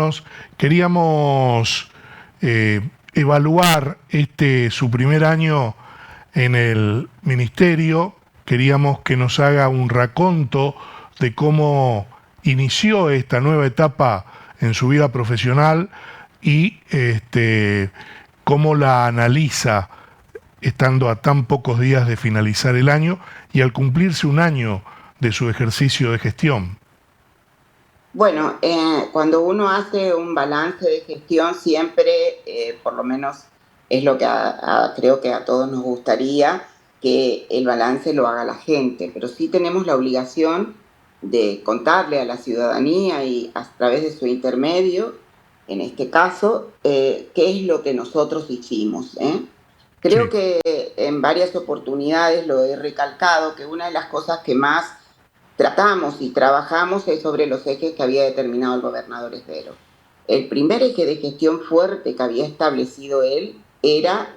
atendernos. Queríamos evaluar su primer año en el ministerio. Queríamos que nos haga un raconto de cómo inició esta nueva etapa en su vida profesional y cómo la analiza estando a tan pocos días de finalizar el año y al cumplirse un año de su ejercicio de gestión. Bueno, cuando uno hace un balance de gestión, siempre, por lo menos es lo que creo que a todos nos gustaría, que el balance lo haga la gente, pero sí tenemos la obligación de contarle a la ciudadanía y a través de su intermedio, en este caso, qué es lo que nosotros hicimos. Creo Sí, que en varias oportunidades lo he recalcado, que una de las cosas que más tratamos y trabajamos es sobre los ejes que había determinado el gobernador Esbero. El primer eje de gestión fuerte que había establecido él era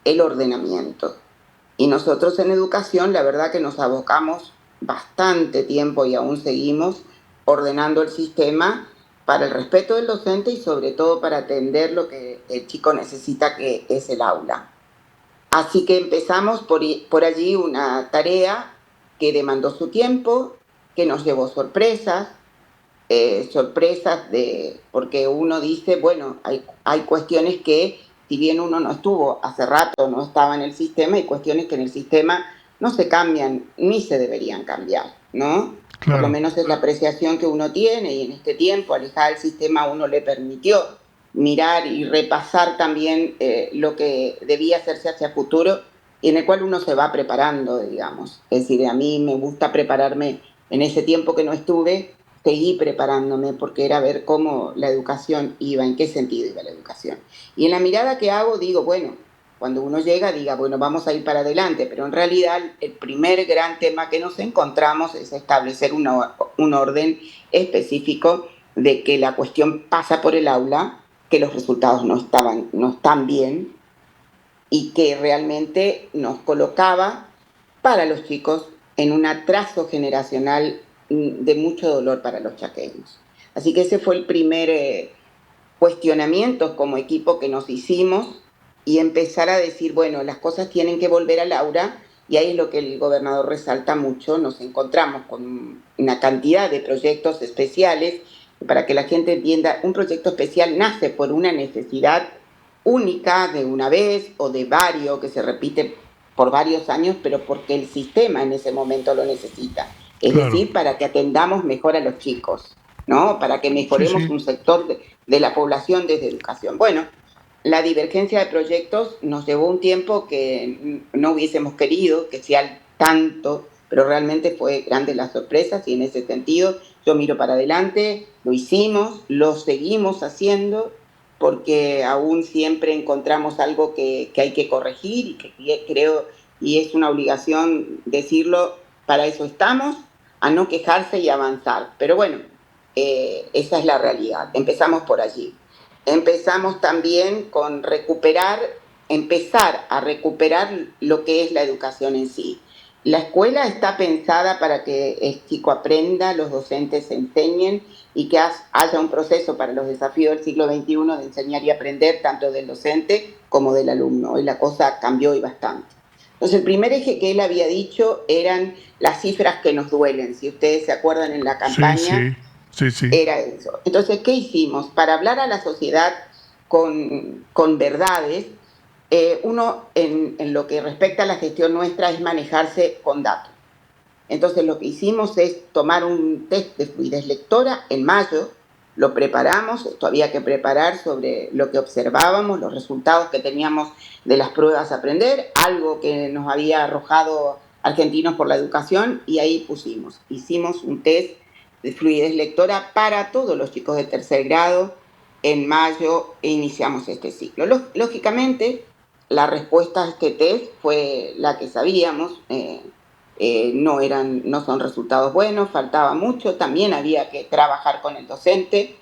el ordenamiento. Y nosotros en educación, la verdad que nos abocamos bastante tiempo y aún seguimos ordenando el sistema para el respeto del docente y sobre todo para atender lo que el chico necesita, que es el aula. Así que empezamos por allí una tarea que demandó su tiempo, que nos llevó sorpresas, porque uno dice, bueno, hay cuestiones que, si bien uno no estuvo hace rato, no estaba en el sistema, hay cuestiones que en el sistema no se cambian ni se deberían cambiar, ¿no? Por lo claro. menos es la apreciación que uno tiene, y en este tiempo, alejada del sistema, a uno le permitió mirar y repasar también lo que debía hacerse hacia futuro, y en el cual uno se va preparando, digamos. Es decir, a mí me gusta prepararme en ese tiempo que no estuve, seguí preparándome porque era ver cómo la educación iba, en qué sentido iba la educación. Y en la mirada que hago digo, bueno, cuando uno llega diga, bueno, vamos a ir para adelante, pero en realidad el primer gran tema que nos encontramos es establecer un orden específico de que la cuestión pasa por el aula, que los resultados no están bien y que realmente nos colocaba para los chicos en un atraso generacional de mucho dolor para los chaqueños. Así que ese fue el primer cuestionamiento como equipo que nos hicimos, y empezar a decir, bueno, las cosas tienen que volver al aula, y ahí es lo que el gobernador resalta mucho. Nos encontramos con una cantidad de proyectos especiales. Para que la gente entienda, un proyecto especial nace por una necesidad única de una vez o de varios que se repite por varios años, pero porque el sistema en ese momento lo necesita. Es Claro. decir, para que atendamos mejor a los chicos, ¿no? Para que Sí, mejoremos sí. un sector de la población desde educación. Bueno, la divergencia de proyectos nos llevó un tiempo que no hubiésemos querido que sea tanto, pero realmente fue grande las sorpresas, y en ese sentido yo miro para adelante, lo hicimos, lo seguimos haciendo, porque aún siempre encontramos algo que hay que corregir, y que creo, y es una obligación decirlo, para eso estamos, a no quejarse y avanzar. Pero bueno, esa es la realidad. Empezamos por allí. Empezamos también con empezar a recuperar lo que es la educación en sí. La escuela está pensada para que el chico aprenda, los docentes enseñen, y que haya un proceso para los desafíos del siglo XXI de enseñar y aprender, tanto del docente como del alumno. Hoy la cosa cambió y bastante. Entonces, el primer eje que él había dicho eran las cifras que nos duelen. Si ustedes se acuerdan, en la Sí, campaña sí. Sí, sí. era eso. Entonces, ¿qué hicimos? Para hablar a la sociedad con verdades, uno en lo que respecta a la gestión nuestra es manejarse con datos. Entonces, lo que hicimos es tomar un test de fluidez lectora en mayo, lo preparamos. Esto había que preparar sobre lo que observábamos, los resultados que teníamos de las pruebas a aprender, algo que nos había arrojado Argentinos por la Educación, y ahí hicimos un test de fluidez lectora para todos los chicos de tercer grado en mayo, e iniciamos este ciclo. Lógicamente, la respuesta a este test fue la que sabíamos. No son resultados buenos, faltaba mucho, también había que trabajar con el docente,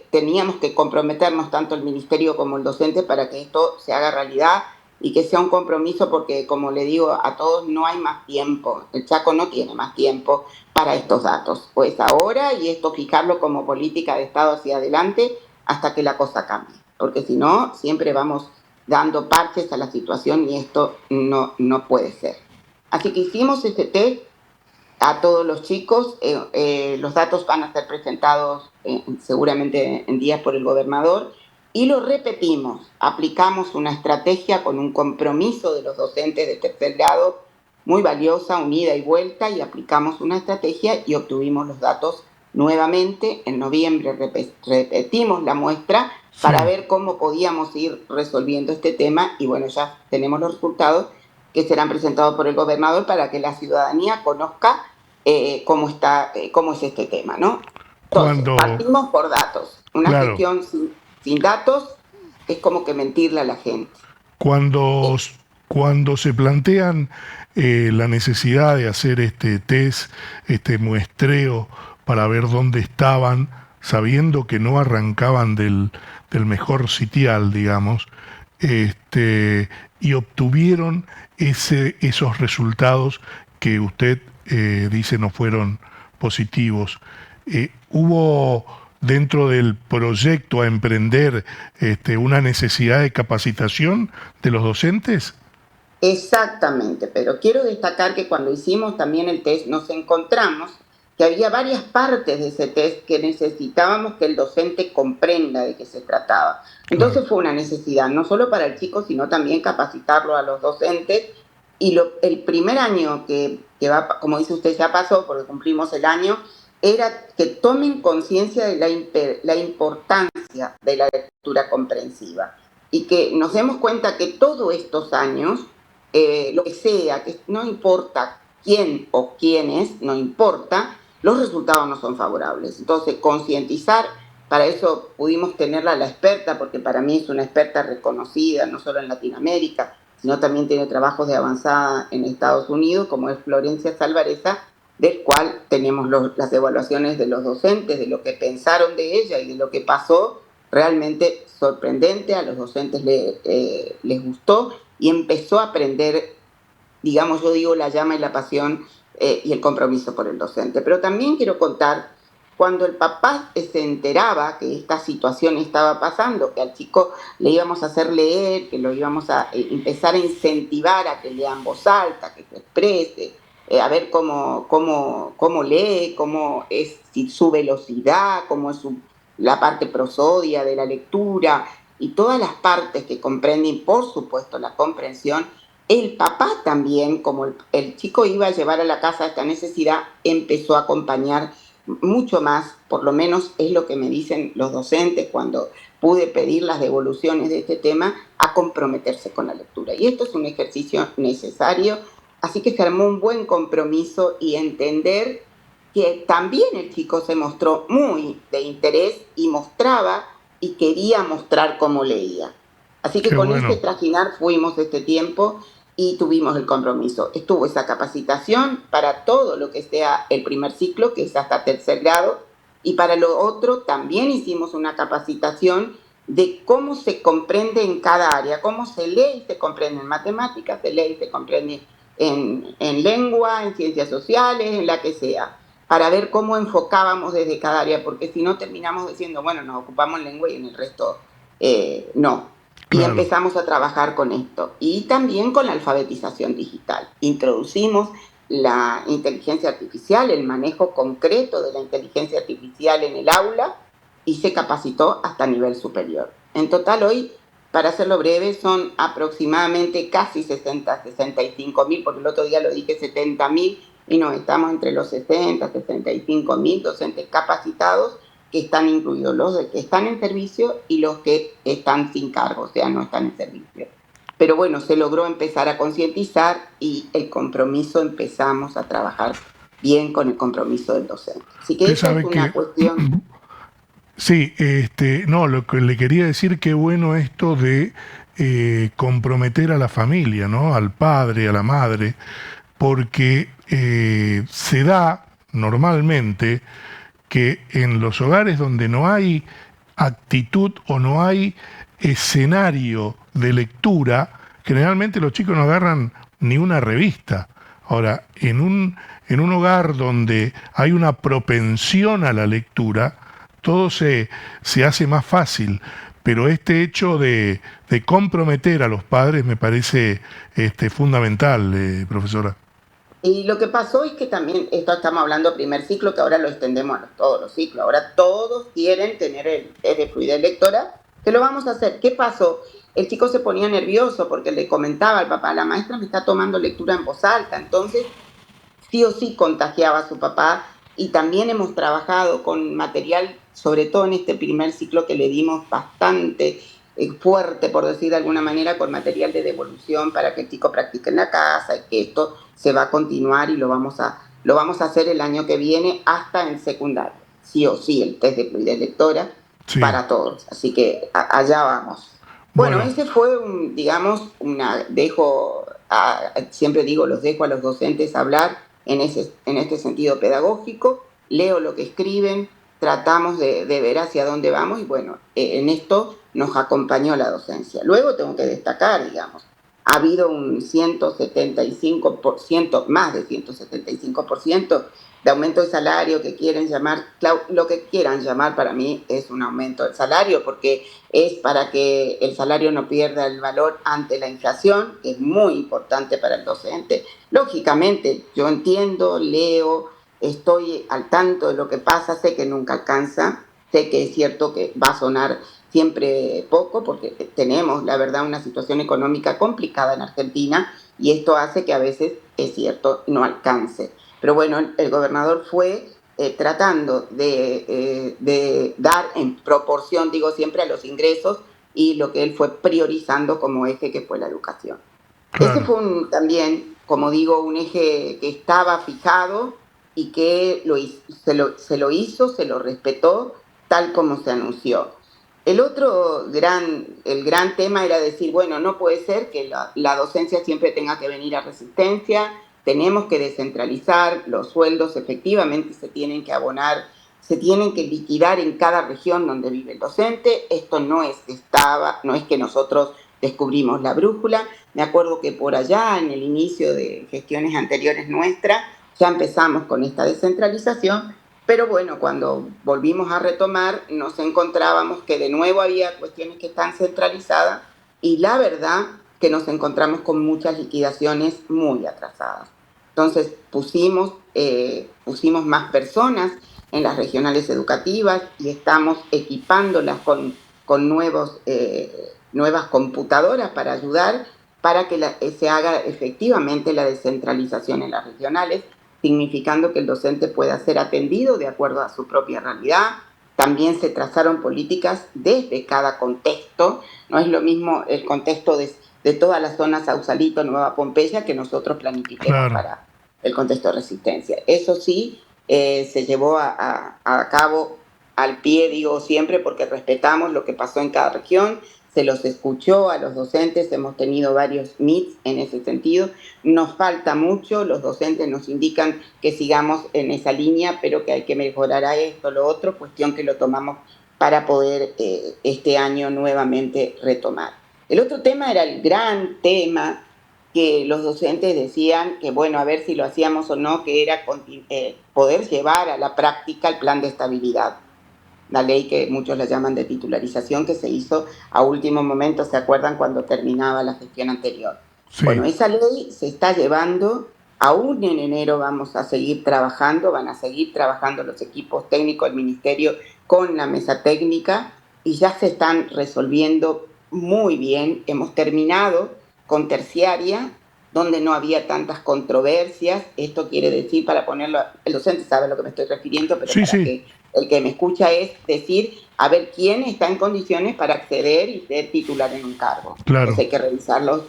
teníamos que comprometernos tanto el ministerio como el docente para que esto se haga realidad, y que sea un compromiso porque, como le digo a todos, no hay más tiempo. El Chaco no tiene más tiempo para estos datos. O es ahora y esto fijarlo como política de Estado hacia adelante hasta que la cosa cambie. Porque si no, siempre vamos dando parches a la situación y esto no puede ser. Así que hicimos este test a todos los chicos. Los datos van a ser presentados seguramente en días por el gobernador y lo repetimos. Aplicamos una estrategia con un compromiso de los docentes de tercer grado muy valiosa, unida y vuelta, y aplicamos una estrategia y obtuvimos los datos nuevamente. En noviembre repetimos la muestra para ver cómo podíamos ir resolviendo este tema y bueno, ya tenemos los resultados que serán presentados por el gobernador para que la ciudadanía conozca cómo es este tema, ¿no? Entonces, partimos por datos. Una gestión sin datos es como que mentirle a la gente. Cuando se plantean la necesidad de hacer este test, este muestreo para ver dónde estaban, sabiendo que no arrancaban del mejor sitial, digamos, y obtuvieron esos resultados que usted dice no fueron positivos. ¿Hubo dentro del proyecto a emprender una necesidad de capacitación de los docentes? Exactamente, pero quiero destacar que cuando hicimos también el test nos encontramos que había varias partes de ese test que necesitábamos que el docente comprenda de qué se trataba. Entonces fue una necesidad, no solo para el chico, sino también capacitarlo a los docentes. Y el primer año que va, como dice usted, ya pasó, porque cumplimos el año, era que tomen conciencia de la importancia de la lectura comprensiva. Y que nos demos cuenta que todos estos años, lo que sea, que no importa quién o quiénes, no importa, los resultados no son favorables. Entonces, concientizar, para eso pudimos tenerla la experta, porque para mí es una experta reconocida, no solo en Latinoamérica, sino también tiene trabajos de avanzada en Estados Unidos, como es Florencia Salvareza, del cual tenemos las evaluaciones de los docentes, de lo que pensaron de ella y de lo que pasó, realmente sorprendente, a los docentes les gustó y empezó a aprender, digamos, yo digo, la llama y la pasión y el compromiso por el docente. Pero también quiero contar, cuando el papá se enteraba que esta situación estaba pasando, que al chico le íbamos a hacer leer, que lo íbamos a empezar a incentivar a que lea en voz alta, que se exprese, a ver cómo lee, cómo es su velocidad, cómo es la parte prosodia de la lectura y todas las partes que comprenden, por supuesto, la comprensión. El papá también, como el chico iba a llevar a la casa esta necesidad, empezó a acompañar mucho más, por lo menos es lo que me dicen los docentes cuando pude pedir las devoluciones de este tema, a comprometerse con la lectura. Y esto es un ejercicio necesario, así que se armó un buen compromiso y entender que también el chico se mostró muy de interés y mostraba y quería mostrar cómo leía. Así que con este trajinar fuimos este tiempo y tuvimos el compromiso. Estuvo esa capacitación para todo lo que sea el primer ciclo, que es hasta tercer grado, y para lo otro también hicimos una capacitación de cómo se comprende en cada área, cómo se lee y se comprende en matemáticas, se lee y se comprende en lengua, en ciencias sociales, en la que sea, para ver cómo enfocábamos desde cada área, porque si no terminamos diciendo, bueno, nos ocupamos en lengua y en el resto no. Y empezamos a trabajar con esto. Y también con la alfabetización digital. Introducimos la inteligencia artificial, el manejo concreto de la inteligencia artificial en el aula y se capacitó hasta nivel superior. En total hoy, para hacerlo breve, son aproximadamente casi 65.000, porque el otro día lo dije 70.000, y no, estamos entre los 65.000 docentes capacitados, que están incluidos los que están en servicio y los que están sin cargo, o sea, no están en servicio. Pero bueno, se logró empezar a concientizar y el compromiso, empezamos a trabajar bien con el compromiso del docente. Así que esa es una cuestión. Sí, no, lo que le quería decir, qué bueno esto de comprometer a la familia, ¿no? Al padre, a la madre, porque se da normalmente que en los hogares donde no hay actitud o no hay escenario de lectura, generalmente los chicos no agarran ni una revista. Ahora, en un hogar donde hay una propensión a la lectura, todo se hace más fácil. Pero este hecho de comprometer a los padres me parece fundamental, profesora. Y lo que pasó es que también, esto estamos hablando primer ciclo, que ahora lo extendemos a todos los ciclos. Ahora todos quieren tener el test de fluidez lectora, que lo vamos a hacer. ¿Qué pasó? El chico se ponía nervioso porque le comentaba al papá, la maestra me está tomando lectura en voz alta. Entonces, sí o sí contagiaba a su papá. Y también hemos trabajado con material, sobre todo en este primer ciclo que le dimos bastante fuerte, por decir de alguna manera, con material de devolución para que el chico practique en la casa y que esto se va a continuar y lo vamos a hacer el año que viene hasta en secundaria. Sí o sí, el test de fluidez lectora Sí, para todos. Así que allá vamos. Bueno, bueno, ese fue un, digamos, siempre digo, los dejo a los docentes hablar en este sentido pedagógico, leo lo que escriben, tratamos de ver hacia dónde vamos y bueno, en esto nos acompañó la docencia. Luego tengo que destacar, digamos, ha habido un 175%, más de 175% de aumento de salario que quieren llamar, lo que quieran llamar para mí es un aumento del salario porque es para que el salario no pierda el valor ante la inflación, que es muy importante para el docente. Lógicamente, yo entiendo, leo, estoy al tanto de lo que pasa, sé que nunca alcanza, sé que es cierto que va a sonar siempre poco, porque tenemos, la verdad, una situación económica complicada en Argentina y esto hace que a veces, es cierto, no alcance. Pero bueno, el gobernador fue tratando de dar en proporción, digo siempre, a los ingresos y lo que él fue priorizando como eje que fue la educación. Ese claro. fue también, como digo, un eje que estaba fijado y que se lo hizo, se lo respetó tal como se anunció. El gran tema era decir, bueno, no puede ser que la docencia siempre tenga que venir a Resistencia, tenemos que descentralizar, los sueldos efectivamente se tienen que abonar, se tienen que liquidar en cada región donde vive el docente. Esto no es que nosotros descubrimos la brújula. Me acuerdo que por allá, en el inicio de gestiones anteriores nuestras, ya empezamos con esta descentralización, pero bueno, cuando volvimos a retomar, nos encontrábamos que de nuevo había cuestiones que están centralizadas y la verdad que nos encontramos con muchas liquidaciones muy atrasadas. Entonces pusimos más personas en las regionales educativas y estamos equipándolas con nuevas computadoras para ayudar para que se haga efectivamente la descentralización en las regionales, significando que el docente pueda ser atendido de acuerdo a su propia realidad. También se trazaron políticas desde cada contexto, no es lo mismo el contexto de toda la zona Sausalito, Nueva Pompeya, que nosotros planifiquemos Claro. para el contexto de Resistencia. Eso sí, se llevó a cabo al pie, digo siempre, porque respetamos lo que pasó en cada región, se los escuchó a los docentes, hemos tenido varios meets en ese sentido. Nos falta mucho, los docentes nos indican que sigamos en esa línea, pero que hay que mejorar a esto, lo otro, cuestión que lo tomamos para poder este año nuevamente retomar. El otro tema era el gran tema que los docentes decían que, bueno, a ver si lo hacíamos o no, que era poder llevar a la práctica el plan de estabilidad, la ley que muchos la llaman de titularización, que se hizo a último momento, ¿se acuerdan cuando terminaba la gestión anterior? Sí, Bueno, esa ley se está llevando, aún en enero vamos a seguir trabajando, van a seguir trabajando los equipos técnicos del ministerio con la mesa técnica y ya se están resolviendo muy bien. Hemos terminado con terciaria, donde no había tantas controversias. Esto quiere decir, para ponerlo, el docente sabe a lo que me estoy refiriendo, pero sí, para sí, que el que me escucha es decir, a ver quién está en condiciones para acceder y ser titular en un cargo. Entonces claro, hay que revisar los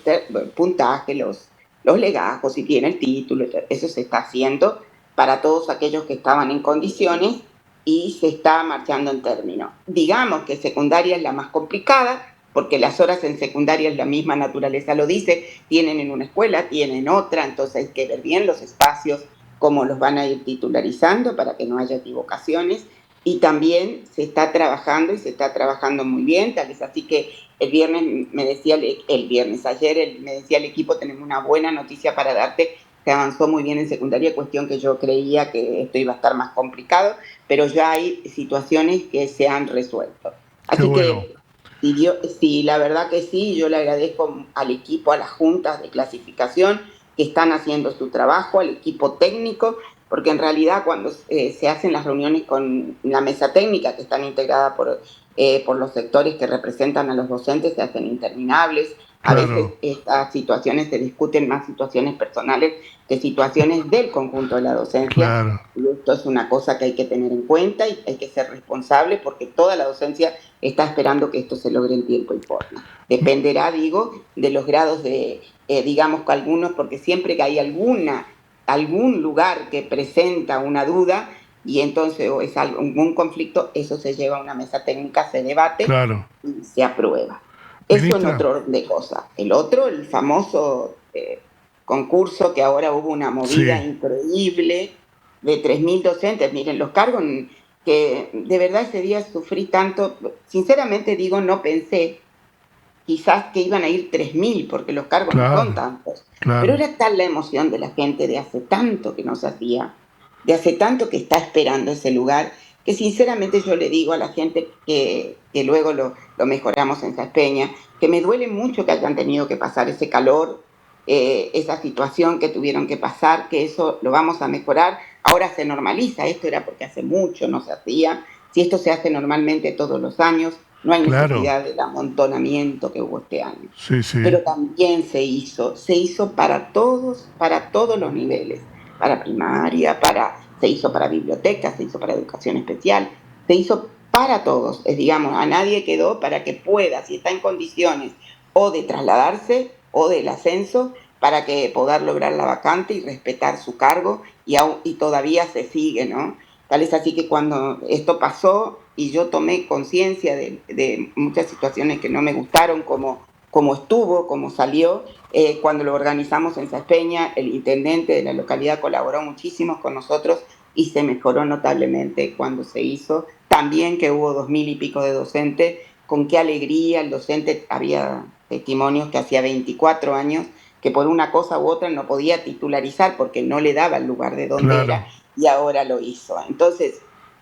puntajes, los legajos, si tiene el título, eso se está haciendo para todos aquellos que estaban en condiciones y se está marchando en término. Digamos que secundaria es la más complicada, porque las horas en secundaria es la misma naturaleza lo dice, tienen en una escuela, tienen otra, entonces hay que ver bien los espacios, cómo los van a ir titularizando para que no haya equivocaciones. y también se está trabajando y se está trabajando muy bien, tal vez así que el viernes me decía, ayer me decía el equipo, tenemos una buena noticia para darte, que avanzó muy bien en secundaria, cuestión que yo creía que esto iba a estar más complicado, pero ya hay situaciones que se han resuelto. Qué Así bueno. que sí, la verdad que sí, yo le agradezco al equipo, a las juntas de clasificación que están haciendo su trabajo, al equipo técnico, porque en realidad cuando se hacen las reuniones con la mesa técnica, que están integradas por los sectores que representan a los docentes, se hacen interminables. A veces Claro, estas situaciones se discuten más situaciones personales que situaciones del conjunto de la docencia. claro. Y esto es una cosa que hay que tener en cuenta y hay que ser responsable porque toda la docencia está esperando que esto se logre en tiempo y forma. Dependerá, digo, de los grados de, digamos que algunos, porque siempre que hay algún lugar que presenta una duda y entonces o es algún conflicto, eso se lleva a una mesa técnica, se debate Claro. y se aprueba. Eso en Ministra, otro orden de cosas. El otro, el famoso concurso que ahora hubo una movida sí, increíble de 3.000 docentes. Miren, los cargos que de verdad ese día sufrí tanto, sinceramente digo, no pensé quizás que iban a ir 3.000 porque los cargos no son claro, tantos, pero claro. era tal la emoción de la gente de hace tanto que no se hacía, de hace tanto que está esperando ese lugar, que sinceramente yo le digo a la gente que luego lo mejoramos en Saspeña, que me duele mucho que hayan tenido que pasar ese calor, esa situación que tuvieron que pasar, que eso lo vamos a mejorar. Ahora se normaliza, esto era porque hace mucho no se hacía, si esto se hace normalmente todos los años, no hay Claro. necesidad del amontonamiento que hubo este año. Sí, sí. Pero también se hizo para todos los niveles, para primaria, se hizo para bibliotecas, se hizo para educación especial, se hizo para todos, digamos, a nadie quedó para que pueda, si está en condiciones o de trasladarse o del ascenso, para que poder lograr la vacante y respetar su cargo y todavía se sigue, ¿no? Tal es así que cuando esto pasó y yo tomé conciencia de muchas situaciones que no me gustaron, como estuvo, como salió, cuando lo organizamos en Saspeña, el intendente de la localidad colaboró muchísimo con nosotros y se mejoró notablemente cuando se hizo. También que hubo 2.000 y pico de docentes, con qué alegría el docente, había testimonios que hacía 24 años que por una cosa u otra no podía titularizar porque no le daba el lugar de donde era Claro. y ahora lo hizo. Entonces,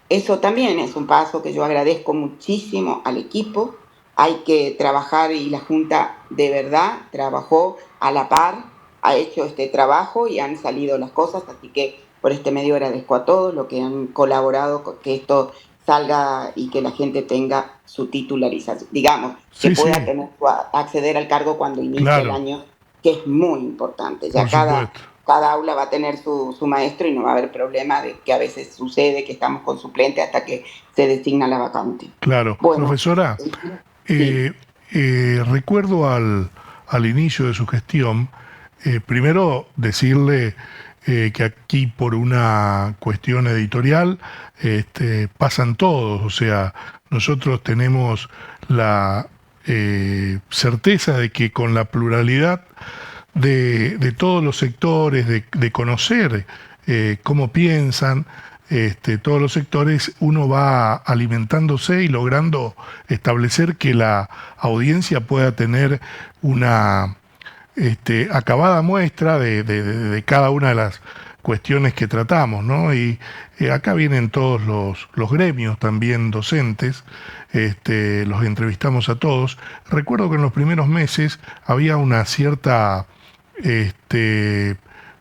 eso también es un paso que yo agradezco muchísimo al equipo. Hay que trabajar y la Junta de verdad trabajó a la par, ha hecho este trabajo y han salido las cosas, así que por este medio agradezco a todos los que han colaborado con que esto salga y que la gente tenga su titularización, digamos, que Sí, pueda sí, tener, acceder al cargo cuando inicie el claro, año, que es muy importante. por Ya supuesto. cada aula va a tener su maestro y no va a haber problema de que a veces sucede que estamos con suplente hasta que se designa la vacante. Claro. Bueno, Profesora, sí, eh, recuerdo al inicio de su gestión, primero decirle que aquí por una cuestión editorial pasan todos, o sea, nosotros tenemos la certeza de que con la pluralidad de todos los sectores, de conocer cómo piensan, todos los sectores, uno va alimentándose y logrando establecer que la audiencia pueda tener una acabada muestra de cada una de las cuestiones que tratamos, ¿no? Y acá vienen todos los gremios también docentes, los entrevistamos a todos. Recuerdo que en los primeros meses había una cierta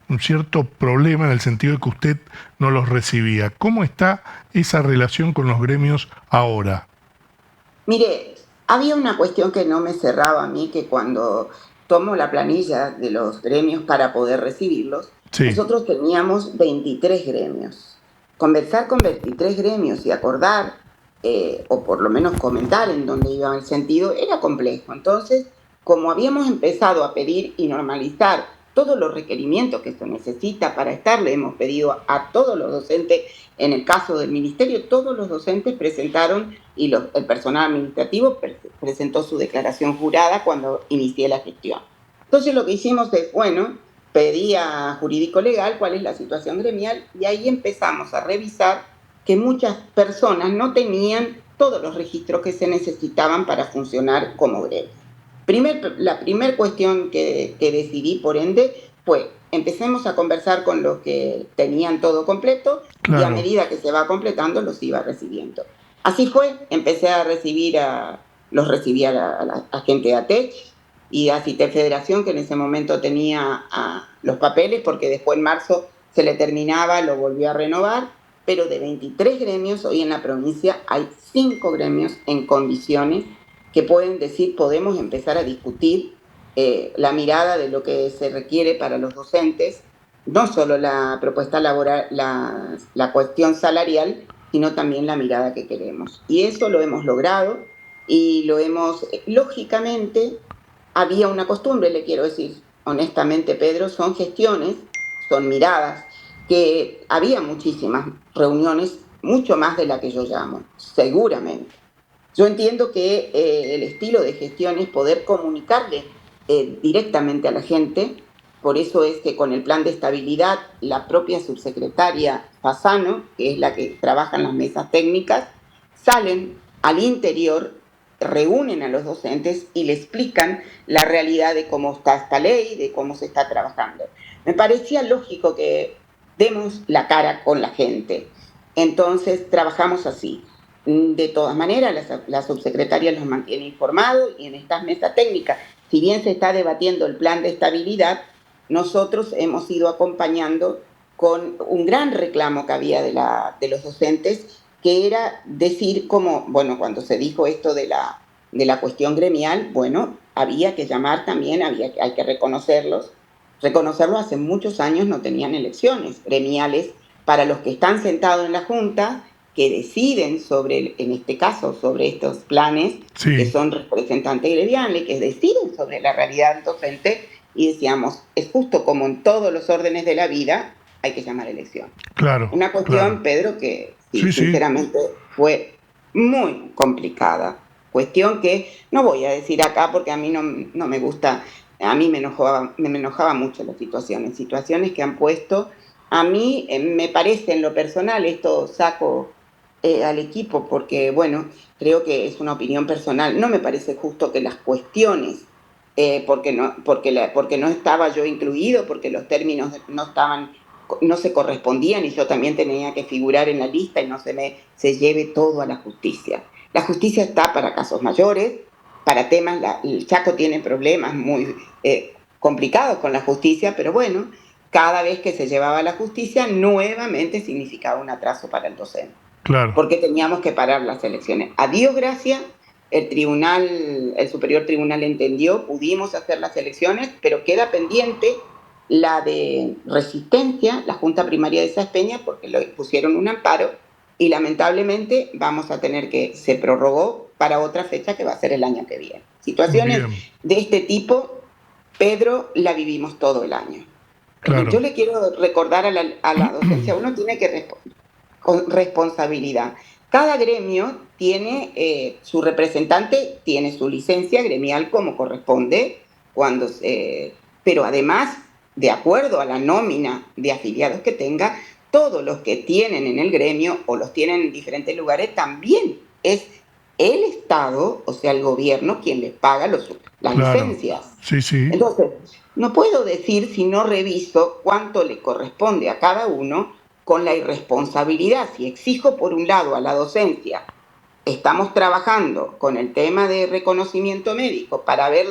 un cierto problema en el sentido de que usted no los recibía. ¿Cómo está esa relación con los gremios ahora? mire, había una cuestión que no me cerraba a mí, que cuando tomo la planilla de los gremios para poder recibirlos, Sí, nosotros teníamos 23 gremios. Conversar con 23 gremios y acordar, o por lo menos comentar en dónde iba el sentido, era complejo. Entonces, como habíamos empezado a pedir y normalizar todos los requerimientos que se necesita para estar, le hemos pedido a todos los docentes, en el caso del ministerio, todos los docentes presentaron y el personal administrativo presentó su declaración jurada cuando inicié la gestión. Entonces lo que hicimos es, bueno, pedí a jurídico legal cuál es la situación gremial y ahí empezamos a revisar que muchas personas no tenían todos los registros que se necesitaban para funcionar como gremio. La primera cuestión que decidí, por ende, fue empecemos a conversar con los que tenían todo completo y a Claro. medida que se va completando los iba recibiendo. Así fue, empecé a recibir los recibía a la gente de ATECH y a CITEF Federación, que en ese momento tenía los papeles, porque después en marzo se le terminaba, lo volvió a renovar, pero de 23 gremios, hoy en la provincia hay 5 gremios en condiciones que pueden decir, podemos empezar a discutir la mirada de lo que se requiere para los docentes, no solo la propuesta laboral, la cuestión salarial, sino también la mirada que queremos. Y eso lo hemos logrado y lo hemos, lógicamente, había una costumbre, le quiero decir honestamente, Pedro, son gestiones, son miradas, que había muchísimas reuniones, mucho más de la que yo llamo, seguramente. Yo entiendo que el estilo de gestión es poder comunicarle directamente a la gente, por eso es que con el plan de estabilidad, la propia subsecretaria Fasano, que es la que trabaja en las mesas técnicas, salen al interior, reúnen a los docentes y le explican la realidad de cómo está esta ley, de cómo se está trabajando. Me parecía lógico que demos la cara con la gente. Entonces trabajamos así. De todas maneras, la subsecretaria los mantiene informados y en estas mesas técnicas, si bien se está debatiendo el plan de estabilidad, nosotros hemos ido acompañando con un gran reclamo que había de los docentes, que era decir como, bueno, cuando se dijo esto de la cuestión gremial, bueno, había que llamar también, hay que reconocerlos. Reconocerlo, hace muchos años no tenían elecciones gremiales para los que están sentados en la Junta, que deciden sobre, en este caso, sobre estos planes, Sí, que son representantes gremiales, que deciden sobre la realidad docente, y decíamos, es justo como en todos los órdenes de la vida, hay que llamar elección. claro, Una claro. cuestión, Pedro, que sí, Sí, sí, sinceramente fue muy complicada. Cuestión que no voy a decir acá porque a mí no me gusta, a mí me enojaba mucho las situaciones que han puesto. A mí me parece en lo personal, esto saco al equipo porque, bueno, creo que es una opinión personal, no me parece justo que las cuestiones, porque no estaba yo incluido, porque los términos no se correspondían y yo también tenía que figurar en la lista y no se lleve todo a la justicia. La justicia está para casos mayores, para temas, el Chaco tiene problemas muy complicados con la justicia, pero bueno, cada vez que se llevaba a la justicia nuevamente significaba un atraso para el docente, claro. porque teníamos que parar las elecciones. A Dios gracias, el Superior Tribunal entendió, pudimos hacer las elecciones, pero queda pendiente la de Resistencia, la Junta Primaria de Saspeña, porque le pusieron un amparo y lamentablemente vamos a tener que, se prorrogó para otra fecha que va a ser el año que viene. Situaciones Bien, de este tipo, Pedro, la vivimos todo el año. Yo claro. le quiero recordar a la docencia, uno tiene que responder con responsabilidad. Cada gremio tiene su representante, tiene su licencia gremial como corresponde, pero además, de acuerdo a la nómina de afiliados que tenga, todos los que tienen en el gremio o los tienen en diferentes lugares, también es el Estado, o sea, el gobierno, quien les paga las Claro. licencias. Sí, sí. Entonces, no puedo decir si no reviso cuánto le corresponde a cada uno con la irresponsabilidad. Si exijo por un lado a la docencia, estamos trabajando con el tema de reconocimiento médico para ver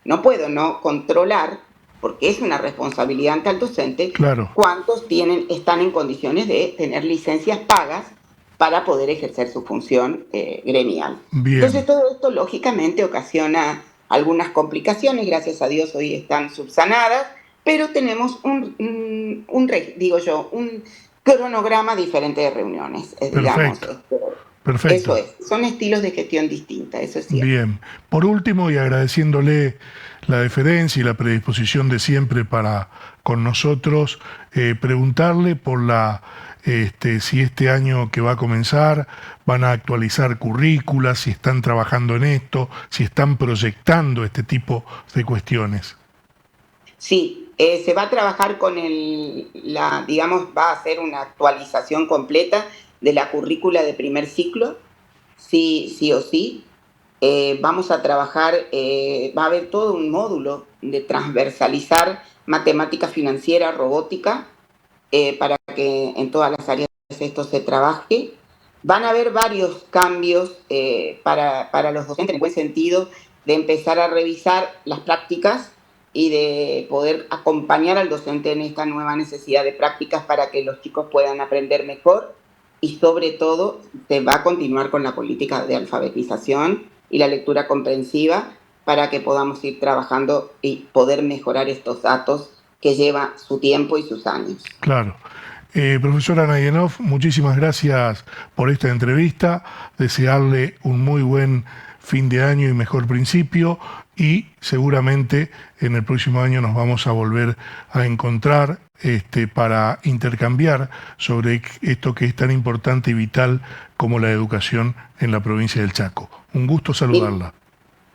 no puedo no controlar, porque es una responsabilidad ante el docente, Claro. cuántos están en condiciones de tener licencias pagas para poder ejercer su función gremial. Entonces Bien. todo esto lógicamente ocasiona algunas complicaciones, gracias a Dios hoy están subsanadas, pero tenemos un cronograma diferente de reuniones, digamos. Perfecto. Eso Perfecto. es, son estilos de gestión distintas, eso es cierto. Bien. Por último, y agradeciéndole la deferencia y la predisposición de siempre para con nosotros, preguntarle por si este año que va a comenzar van a actualizar currículas, si están trabajando en esto, si están proyectando este tipo de cuestiones. Sí, se va a trabajar con digamos, va a hacer una actualización completa de la currícula de primer ciclo, sí o sí. Vamos a trabajar, va a haber todo un módulo de transversalizar matemática financiera, robótica, para que en todas las áreas esto se trabaje. Van a haber varios cambios para los docentes, en el buen sentido, de empezar a revisar las prácticas y de poder acompañar al docente en esta nueva necesidad de prácticas para que los chicos puedan aprender mejor, y sobre todo se va a continuar con la política de alfabetización y la lectura comprensiva para que podamos ir trabajando y poder mejorar estos datos que lleva su tiempo y sus años. Claro. Profesora Nayenov, muchísimas gracias por esta entrevista. Desearle un muy buen fin de año y mejor principio, y seguramente en el próximo año nos vamos a volver a encontrar para intercambiar sobre esto que es tan importante y vital como la educación en la provincia del Chaco. Un gusto saludarla.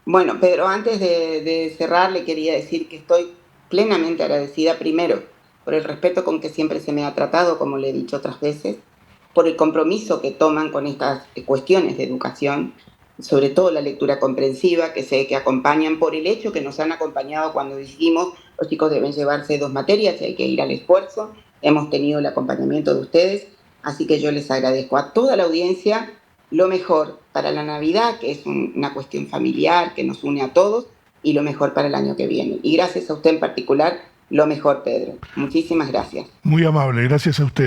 Bueno, Pedro, antes de cerrar, le quería decir que estoy plenamente agradecida, primero, por el respeto con que siempre se me ha tratado, como le he dicho otras veces, por el compromiso que toman con estas cuestiones de educación, sobre todo la lectura comprensiva, que sé que acompañan, por el hecho que nos han acompañado cuando dijimos los chicos deben llevarse 2 materias y hay que ir al esfuerzo. Hemos tenido el acompañamiento de ustedes, así que yo les agradezco a toda la audiencia lo mejor para la Navidad, que es una cuestión familiar que nos une a todos, y lo mejor para el año que viene. Y gracias a usted en particular, lo mejor, Pedro. Muchísimas gracias. Muy amable, gracias a usted.